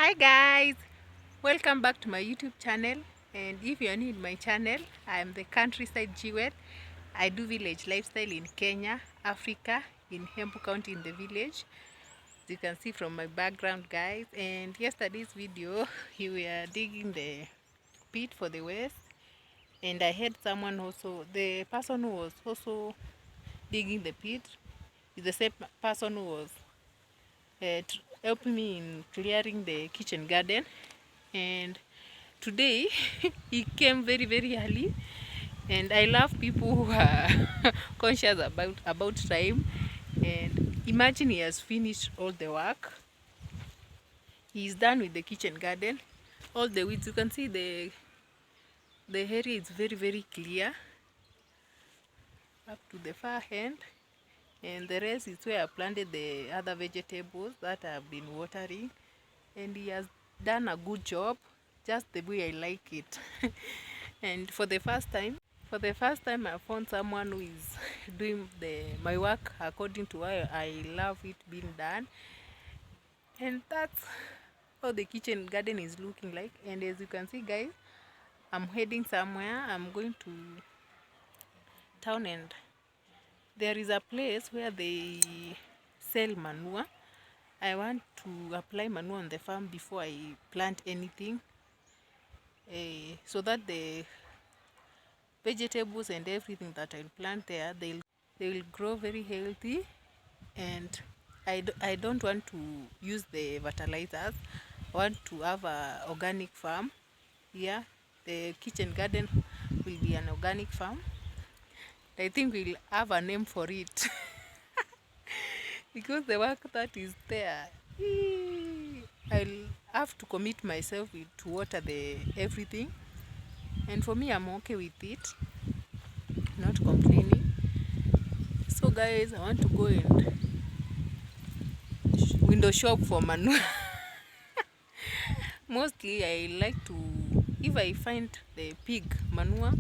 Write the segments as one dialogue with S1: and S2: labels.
S1: Hi guys, welcome back to my YouTube channel. And if you're new in my channel, I am the countryside Jewel. I do village lifestyle in Kenya, Africa, in Embu County in the village. As you can see from my background guys. And yesterday's video we were digging the pit for the waste, and I had someone also, the person who was also digging the pit is the same person who was helping me in clearing the kitchen garden. And today he came very early, and I love people who are conscious about time. And imagine he has finished all the work. He's done with the kitchen garden, all the weeds. You can see the area is very clear up to the far end, and the rest is where I planted the other vegetables that I've been watering. And he has done a good job, just the way I like it. And for the first time I found someone who is doing my work according to how I love it being done. And that's how the kitchen garden is looking like. And as you can see guys, I'm heading somewhere. I'm going to town, and there is a place where they sell manure. I want to apply manure on the farm before I plant anything, so that the vegetables and everything that I'll plant there, they will grow very healthy. And I don't want to use the fertilizers. I want to have a organic farm. Yeah, the kitchen garden will be an organic farm. I think we'll have a name for it. Because the work that is there, I'll have to commit myself to water the everything. And for me, I'm okay with it, not complaining. So guys, I want to go and window shop for manure. Mostly I like to, if I find the pig manure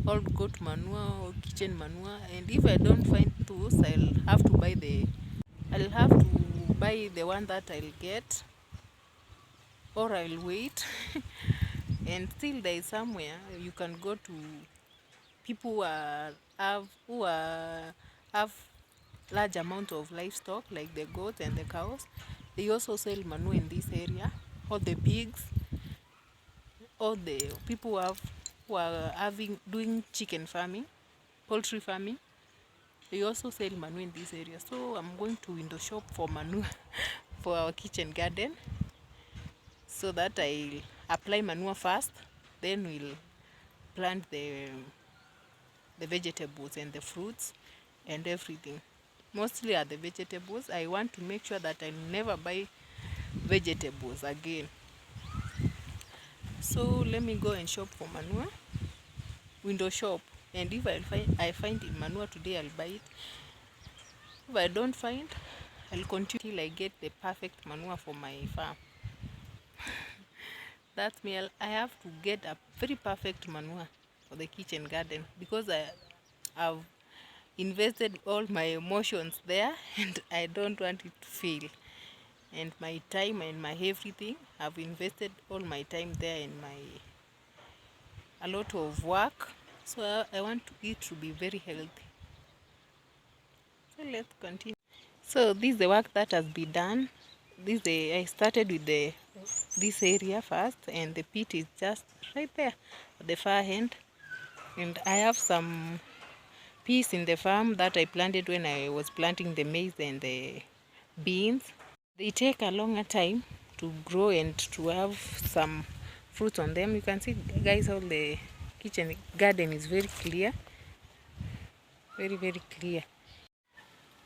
S1: or goat manure or kitchen manure, and if I don't find those, I'll have to buy the one that I'll get, or I'll wait. And still there is somewhere you can go to, people who have large amount of livestock like the goats and the cows. They also sell manure in this area. All the pigs, all the people who are doing chicken farming, poultry farming, they also sell manure in this area. So I'm going to window shop for manure for our kitchen garden, so that I'll apply manure first, then we'll plant the vegetables and the fruits and everything. Mostly are the vegetables. I want to make sure that I never buy vegetables again. So let me go and shop for manure, window shop. And if I find manure today, I'll buy it. If I don't find, I'll continue till I get the perfect manure for my farm. That's me. I have to get a very perfect manure for the kitchen garden, because I've invested all my emotions there, and I don't want it to fail. And my time and my everything, I've invested all my time there, and a lot of work. So I want it to be very healthy. So let's continue. So this is the work that has been done. I started with this area first, and the pit is just right there at the far end. And I have some peas in the farm that I planted when I was planting the maize and the beans. They take a longer time to grow and to have some fruits on them. You can see guys, how the kitchen garden is very clear, very clear.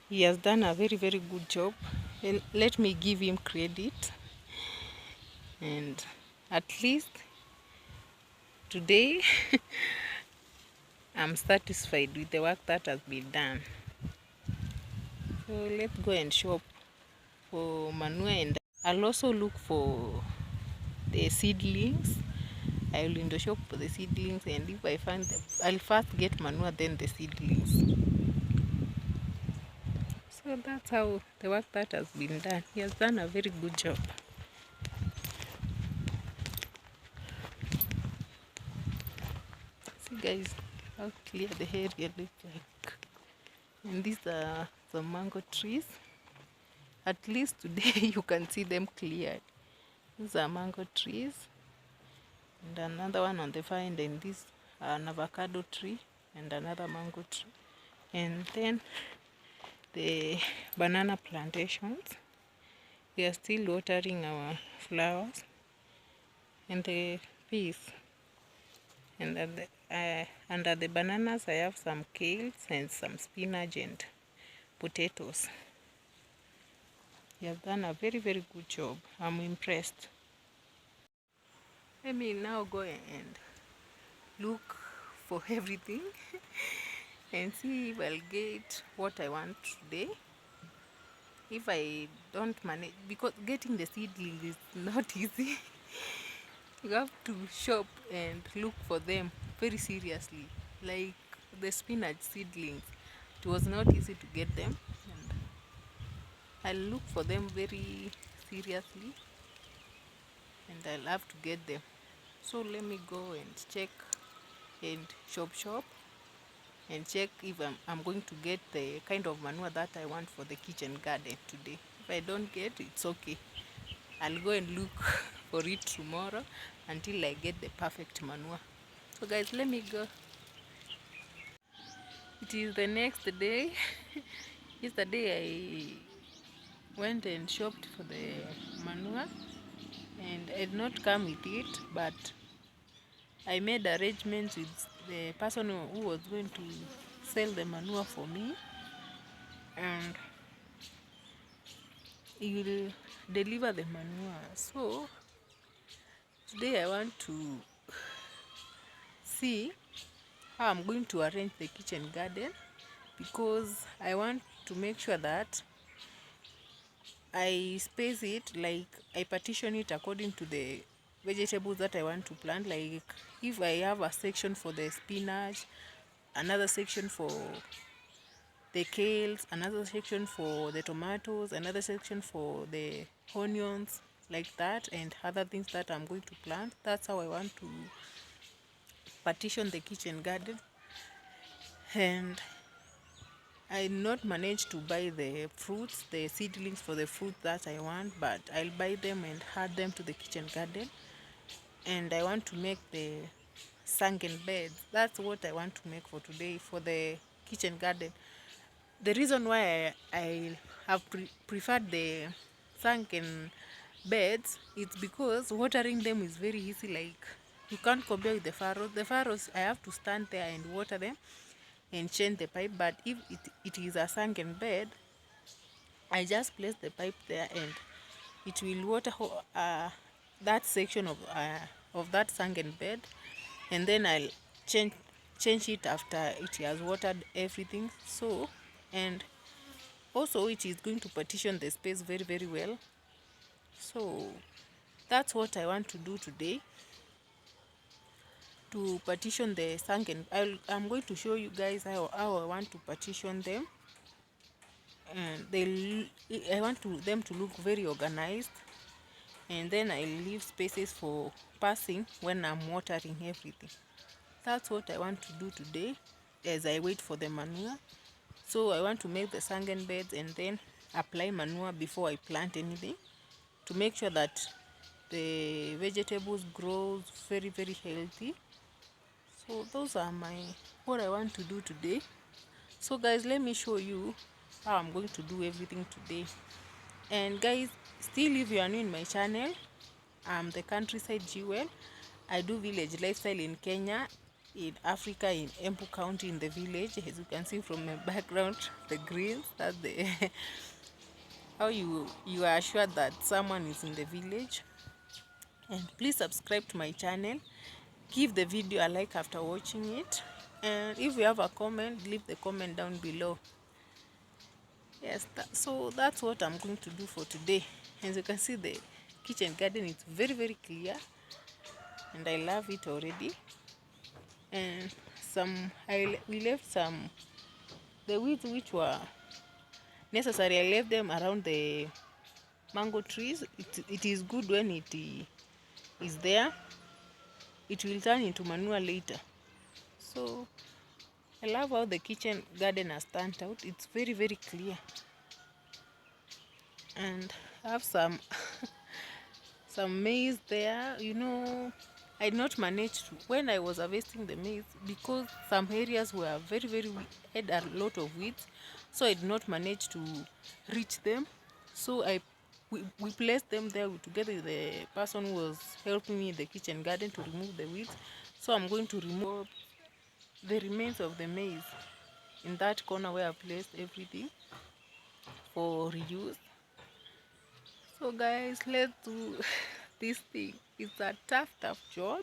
S1: He has done a very good job, and let me give him credit. And at least today I'm satisfied with the work that has been done. So let's go and shop for manure, and I'll also look for the seedlings. I will in the shop for the seedlings, and if I find them, I'll first get manure, then the seedlings. So that's how the work that has been done. He has done a very good job. guys how clear the area looks like. And these are some mango trees. At least today you can see them cleared. These are mango trees, and another one on the far end, and this an avocado tree and another mango tree. And then the banana plantations. We are still watering our flowers and the peas. And under the bananas I have some kales and some spinach and potatoes. You have done a very, very good job. I'm impressed. Let me now go and look for everything and see if I'll get what I want today. If I don't manage, because getting the seedling is not easy. You have to shop and look for them very seriously. Like the spinach seedlings, it was not easy to get them, and I'll look for them very seriously, and I'll have to get them. So let me go and check and shop and check if I'm going to get the kind of manure that I want for the kitchen garden today. If I don't get, it's okay. I'll go and look for it tomorrow until I get the perfect manure. So guys, let me go. It is the next day. Yesterday I went and shopped for the manure, and I did not come with it, but I made arrangements with the person who was going to sell the manure for me, and he will deliver the manure. So today I want to see how I'm going to arrange the kitchen garden, because I want to make sure that I space it, like I partition it according to the vegetables that I want to plant. Like if I have a section for the spinach, another section for the kales, another section for the tomatoes, another section for the onions, like that, and other things that I'm going to plant. That's how I want to partition the kitchen garden. And I not managed to buy the fruits, the seedlings for the fruit that I want, but I'll buy them and add them to the kitchen garden. And I want to make the sunken beds. That's what I want to make for today for the kitchen garden. The reason why I have preferred the sunken beds is because watering them is very easy. Like you can't compare with the furrows. The furrows I have to stand there and water them and change the pipe, but if it is a sunken bed, I just place the pipe there and it will water that section of that sunken bed, and then I'll change it after it has watered everything. So, and also it is going to partition the space very, very well. So that's what I want to do today, to partition the sunken. I'm going to show you guys how I want to partition them, and I want them to look very organized, and then I leave spaces for passing when I'm watering everything. That's what I want to do today as I wait for the manure. So I want to make the sunken beds and then apply manure before I plant anything, to make sure that the vegetables grow very, very healthy. So those are what I want to do today. So guys, let me show you how I'm going to do everything today. And guys, still, if you are new in my channel, I'm the Countryside Jewel. I do village lifestyle in Kenya, in Africa, in Embu County, in the village. As you can see from my background, the greens, that's the how you are assured that someone is in the village. And please subscribe to my channel, give the video a like after watching it, and if you have a comment, leave the comment down below. Yes, so that's what I'm going to do for today. As you can see, the kitchen garden is very, very clear, and I love it already. And we left some the weeds which were necessary. I left them around the mango trees. It is good when it is there. It will turn into manure later. So I love how the kitchen garden has turned out. It's very, very clear. And I have some some maize there. I did not manage to, when I was harvesting the maize, because some areas were very, very had a lot of weeds, so I did not manage to reach them. So we placed them there together with the person who was helping me in the kitchen garden to remove the weeds. So I'm going to remove the remains of the maize in that corner where I placed everything for reuse. So guys, let's do this thing. It's a tough job,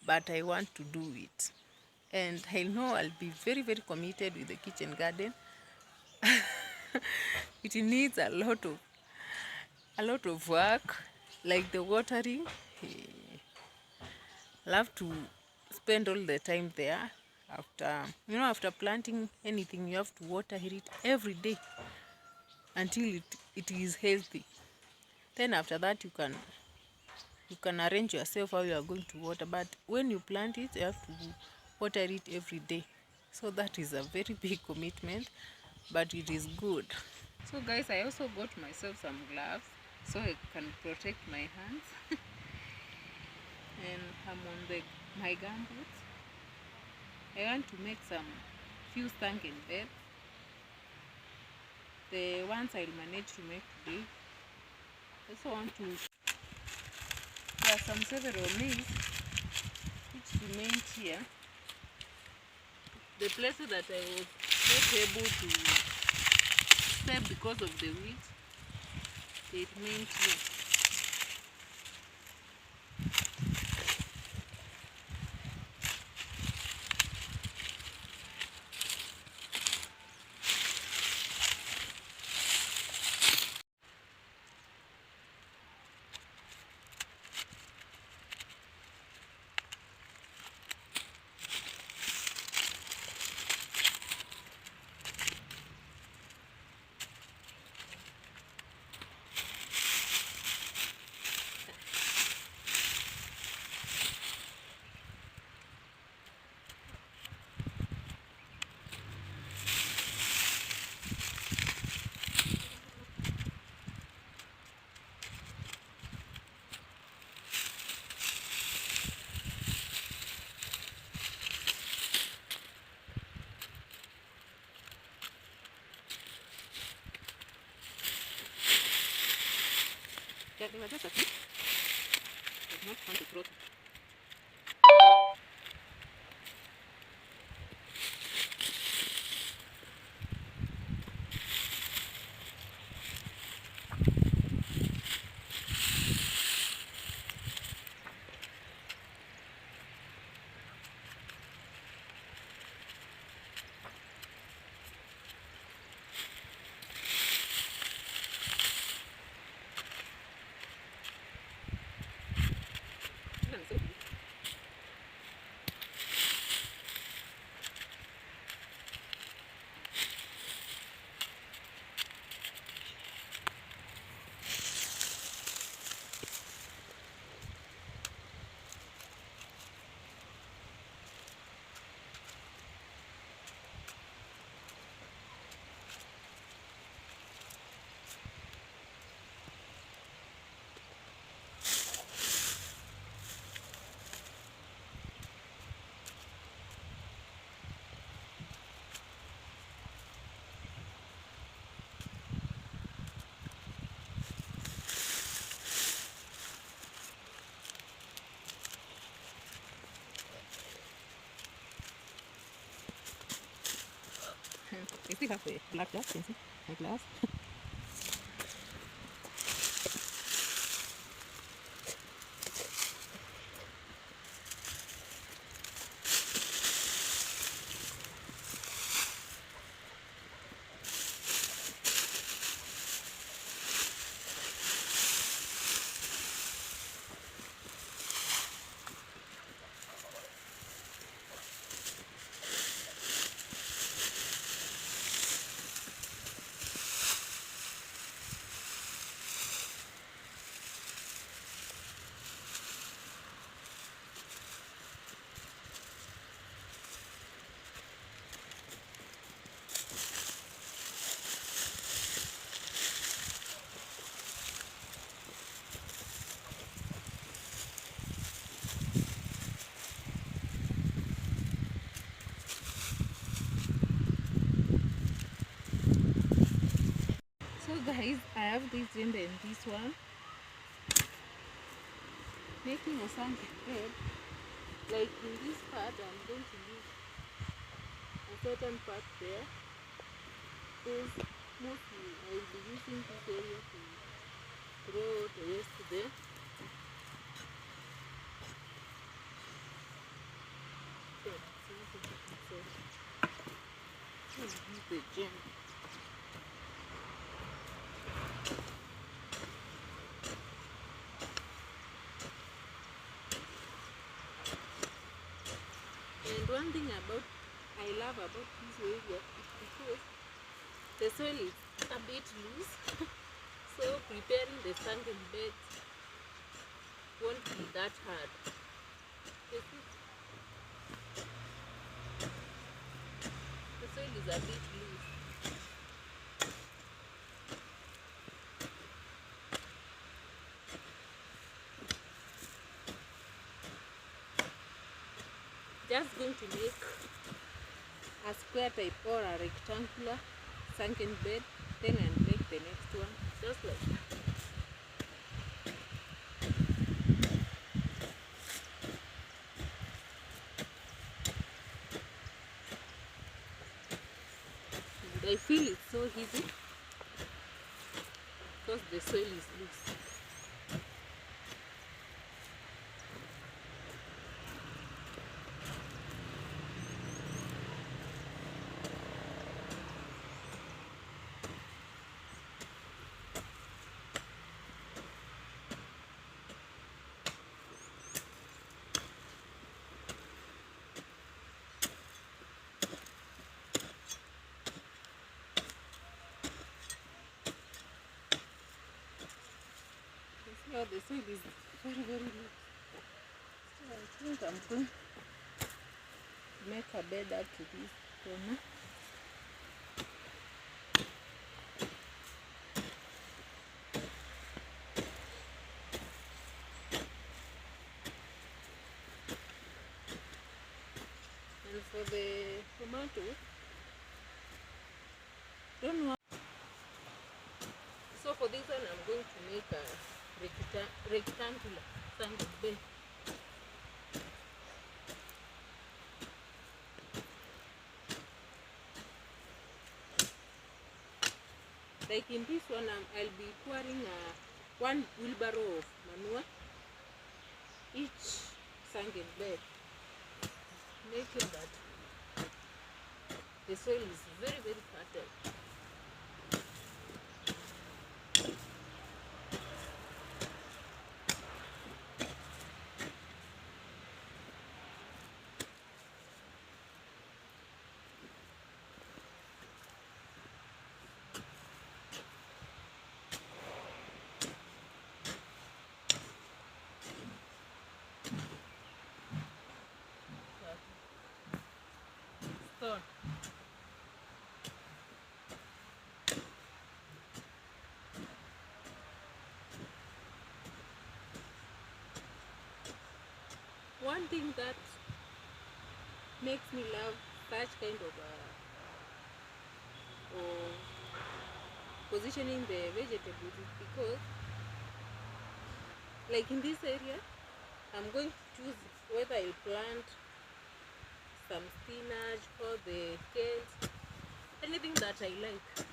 S1: but I want to do it. And I know I'll be very, very committed with the kitchen garden. It needs a lot of work, like the watering. I'll have to spend all the time there. After planting anything, you have to water it every day until it is healthy. Then after that, you can arrange yourself how you are going to water. But when you plant it, you have to water it every day. So that is a very big commitment, but it is good. So guys, I also got myself some gloves so I can protect my hands. And I'm on my gumboots. I want to make some few sunken beds. The ones I'll manage to make today. I also want to, there are several maize which remained here. The places that I was not able to save because of the weeds, they remained here. Yeah, they were just a few. It's not fun to throw them. I still have the black glass, can you see? My glass. have this gender and this one. Making a sunken bed, like in this part I'm going to leave a certain part there, because mostly I will be using this area to throw the rest there. Use the gem. And one thing I love about this area is because the soil is a bit loose, so preparing the sunken bed won't be that hard. The soil is a bit loose. Just going to make a square type or a rectangular sunken bed, then I'll make the next one just like that. And I feel it's so easy because the soil is loose. Yeah, the soil is very, very loose. So I think I'm going to make a bed up to this corner. And for the tomato, don't want. So for this one, I'm going to make a rectangular sunken bed. Like in this one, I'll be pouring one wheelbarrow of manure each sunken bed, making that the soil is very, very fertile. Stone. One thing that makes me love such kind of positioning the vegetables is because, like in this area, I'm going to choose whether I'll plant some spinach or the kale, anything that I like.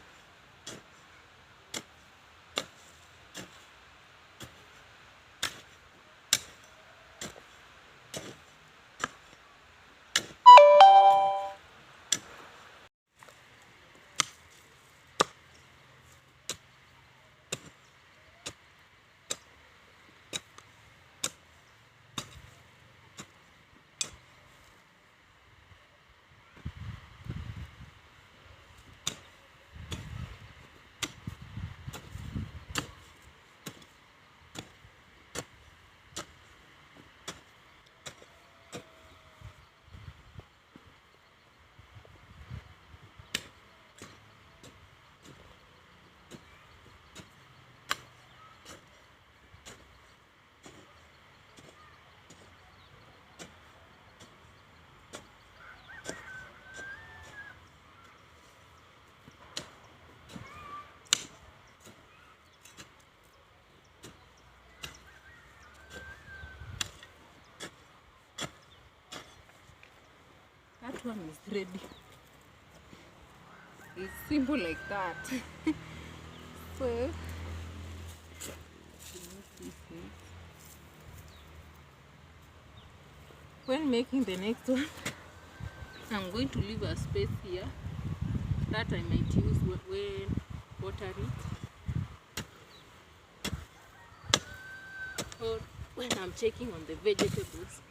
S1: that one is ready. It's simple like that. So when making the next one, I'm going to leave a space here that I might use when watering or when I'm checking on the vegetables.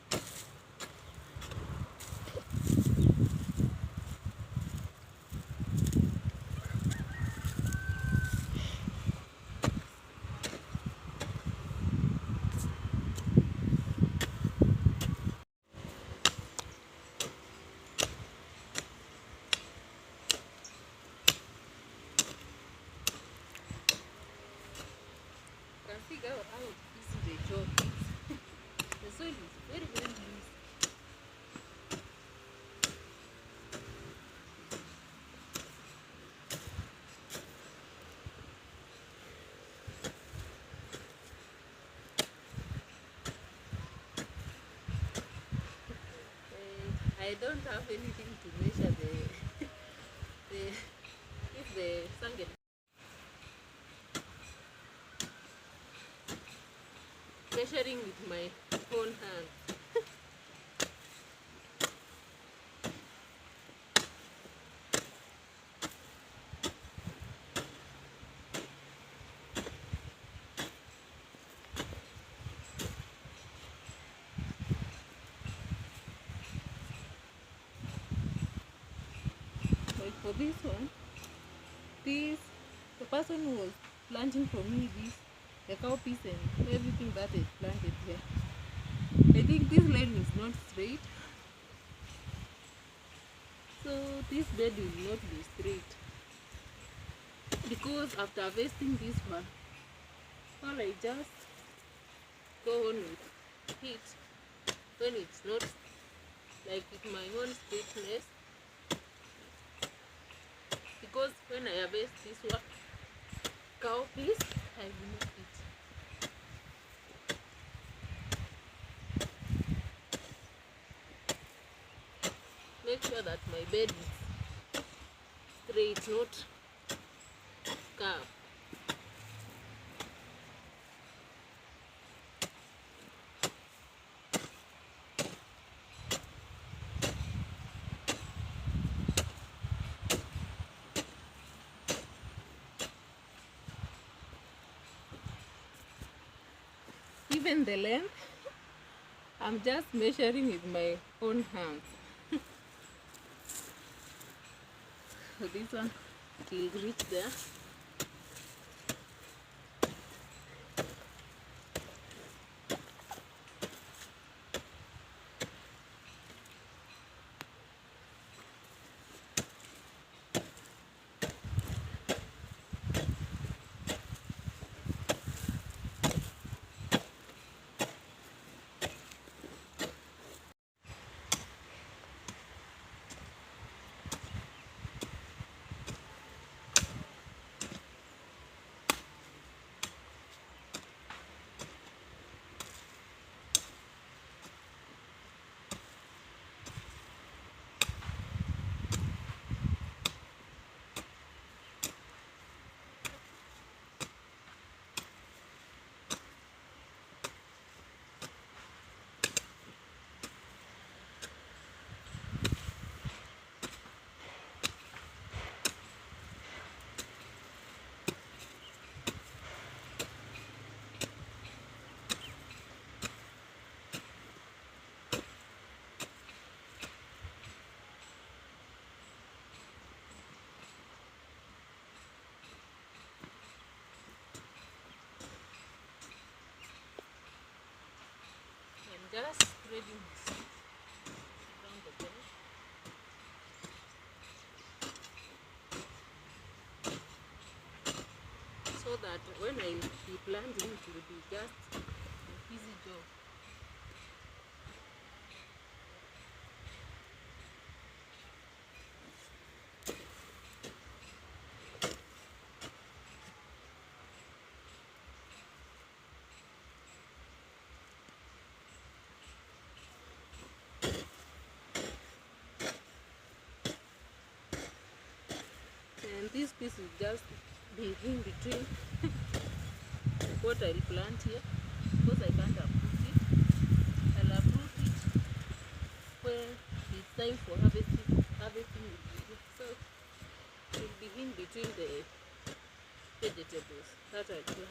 S1: You can figure out how easy the job is. The soil is very, very loose. I don't have anything to measure the if the sun gets measuring with my own hand. Like for this one, the person who was planting for me the cowpeas and everything that is planted here. I think this line is not straight, so this bed will not be straight because after harvesting this one, all I just go on with it when it's not like with my own straightness, because when I harvest this one cowpeas, I remove it. Make sure that my bed is straight, not curved. Even the length, I'm just measuring with my own hands. So this one will reach there. Just spreading this around the bed. So that when I be planting, it will be just an easy job. this piece will just be in between what I'll plant here, because I can't uproot it. I'll uproot it when it's time for harvesting. Harvesting will be here. So it will be in between the vegetables that I plant.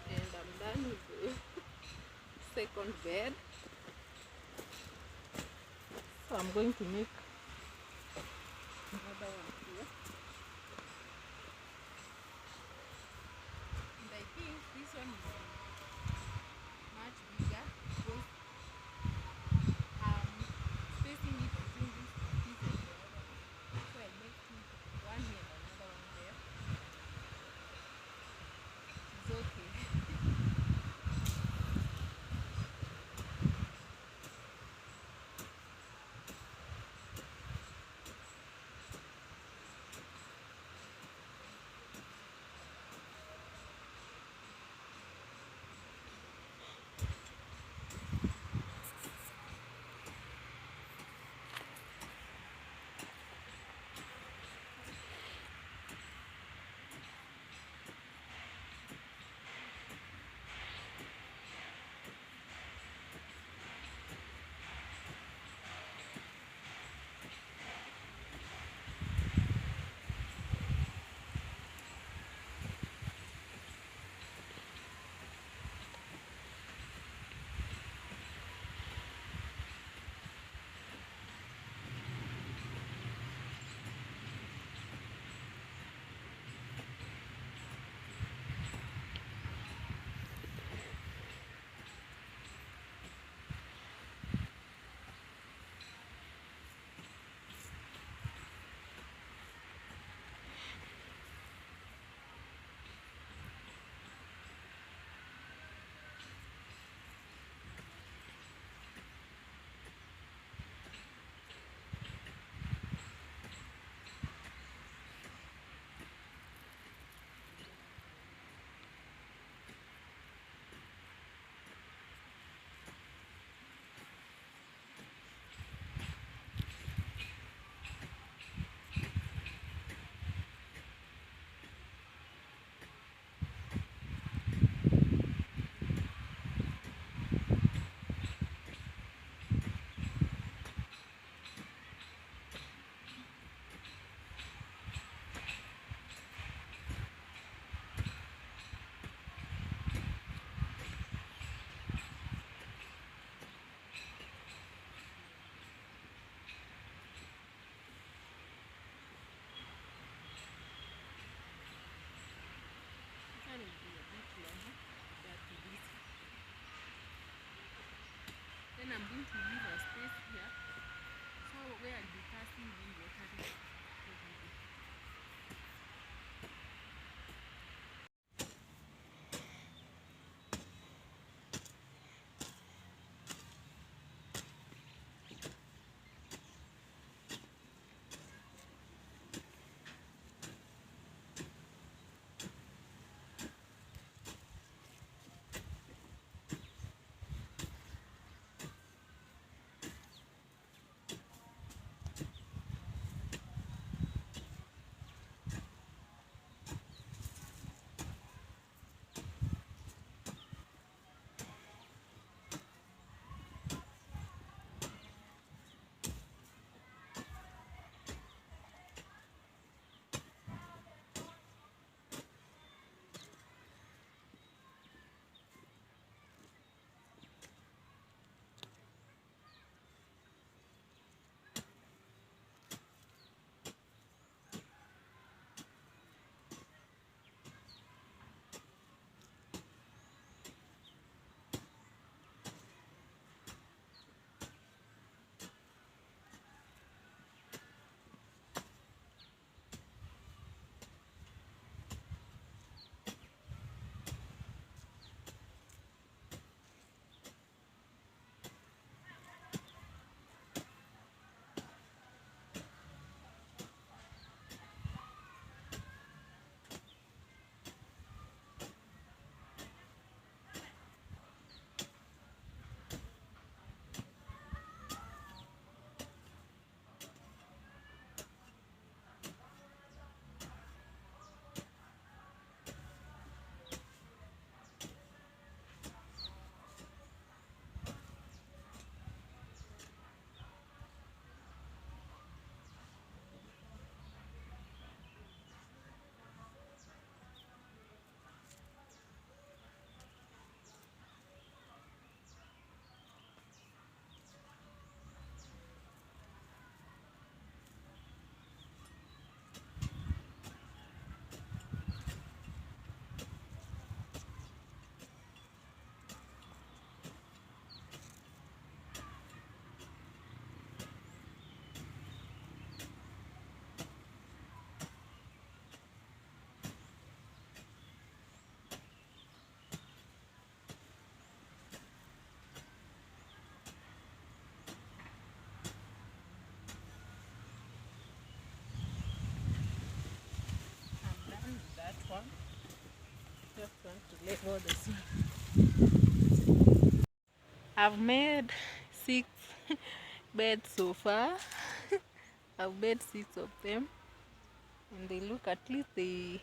S1: And I'm done with the second bed. So I'm going to make another one here. And I think this one is much bigger because I'm spacing it between this piece and the other one. So I'll make two, one here and another one there. It's okay. about this one. I've made 6 beds so far. I've made 6 of them, and they look, at least I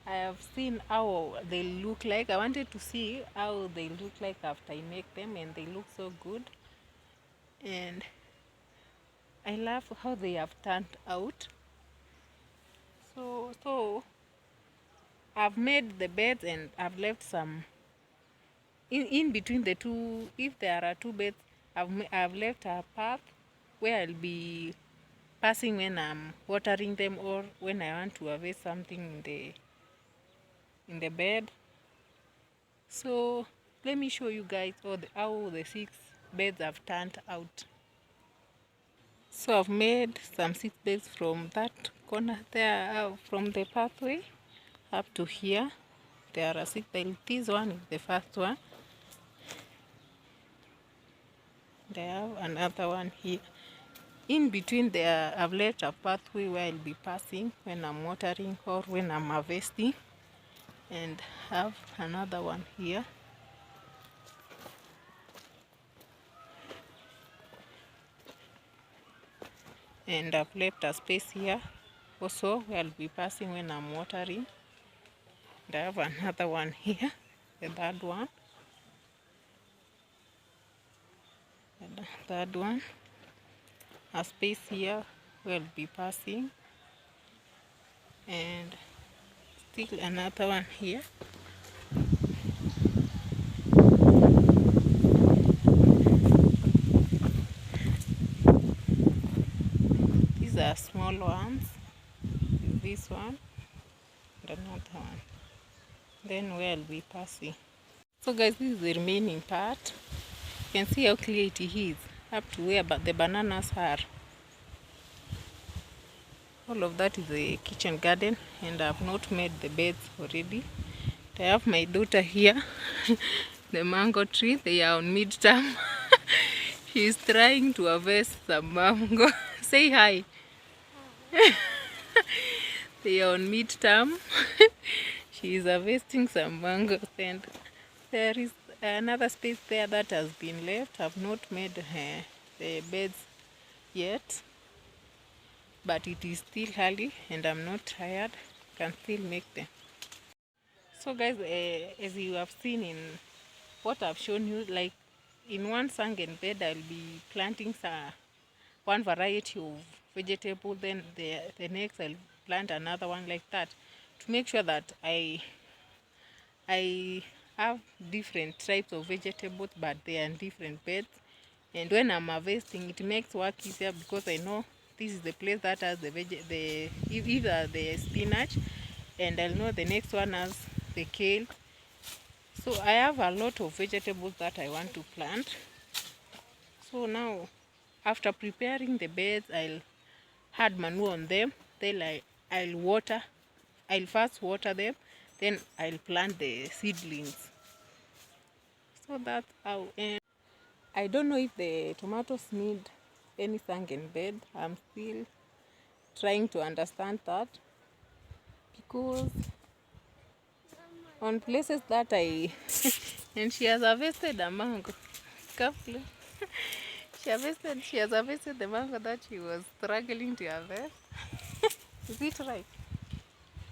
S1: have seen how they look like. I wanted to see how they look like after I make them, and they look so good. And I love how they have turned out. So I've made the beds, and I've left some in between the two. If there are 2 beds, I've left a path where I'll be passing when I'm watering them, or when I want to harvest something in the bed. So let me show you guys how the 6 beds have turned out. So I've made some 6 beds from that corner there, from the pathway up to here. There are 6 beds. This one is the first one. They have another one here. In between there, I've left a pathway where I'll be passing when I'm watering or when I'm harvesting. And have another one here. And I've left a space here also where I'll be passing when I'm watering. And I have another one here, the third one. And the third one. A space here where I'll be passing. And still another one here. These are small ones. This one and another one. Then where I'll be passing. So guys, this is the remaining part. You can see how clear it is up to where the bananas are. All of that is the kitchen garden, and I've not made the beds already. I have my daughter here, the mango tree. They are on midterm. She's trying to harvest some mango. Say hi. They are on midterm. She is harvesting some mangoes, and there is another space there that has been left. I've not made the beds yet, but it is still early and I'm not tired. Can still make them. So guys, as you have seen in what I've shown you, like in one sunken bed I'll be planting one variety of vegetable, then the next I'll plant another one, like that, to make sure that I have different types of vegetables, but they are in different beds. And when I'm harvesting, it makes work easier because I know this is the place that has either the spinach, and I'll know the next one has the kale. So I have a lot of vegetables that I want to plant. So now, after preparing the beds, I'll add manure on them. Then I'll first water them, then I'll plant the seedlings. So that's how. And I don't know if the tomatoes need any sunken bed. I'm still trying to understand that, because on places that and she has harvested a mango. Carefully. She has harvested the mango that she was struggling to harvest. Is it ripe?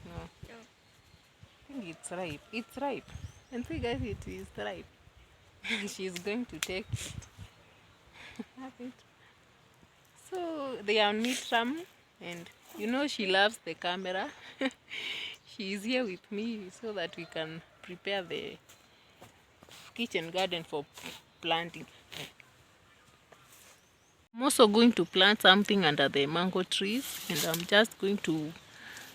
S1: No. I think it's ripe. It's ripe. And see guys, it is ripe. She's going to take it. Have it. So they are midterm, and you know she loves the camera. She is here with me so that we can prepare the kitchen garden for planting. I'm also going to plant something under the mango trees, and I'm just going to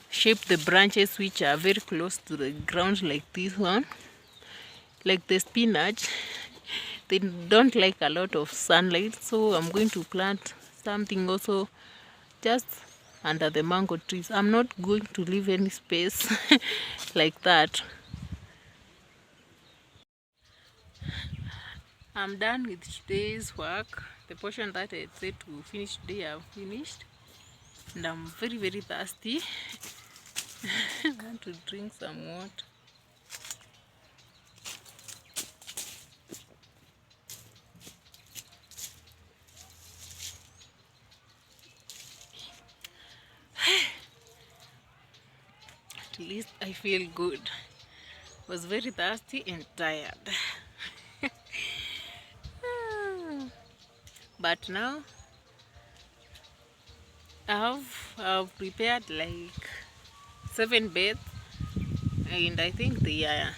S1: shape the branches which are very close to the ground, like this one. Like the spinach, they don't like a lot of sunlight, so I'm going to plant something also just under the mango trees. I'm not going to leave any space like that. I'm done with today's work. The portion that I said to finish today, I've finished, and I'm very, very thirsty. I want to drink some water. I feel good. Was very thirsty and tired. But now I've prepared like 7 beds, and I think they are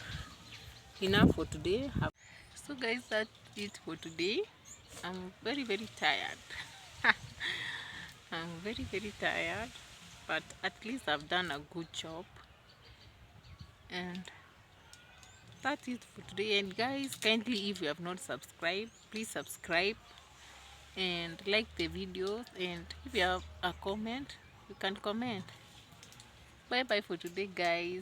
S1: enough for today. So guys, that's it for today. I'm very tired. I'm very tired, but at least I've done a good job. And that's it for today. And guys, kindly, if you have not subscribed, please subscribe and like the videos. And if you have a comment, you can comment. Bye bye for today, guys.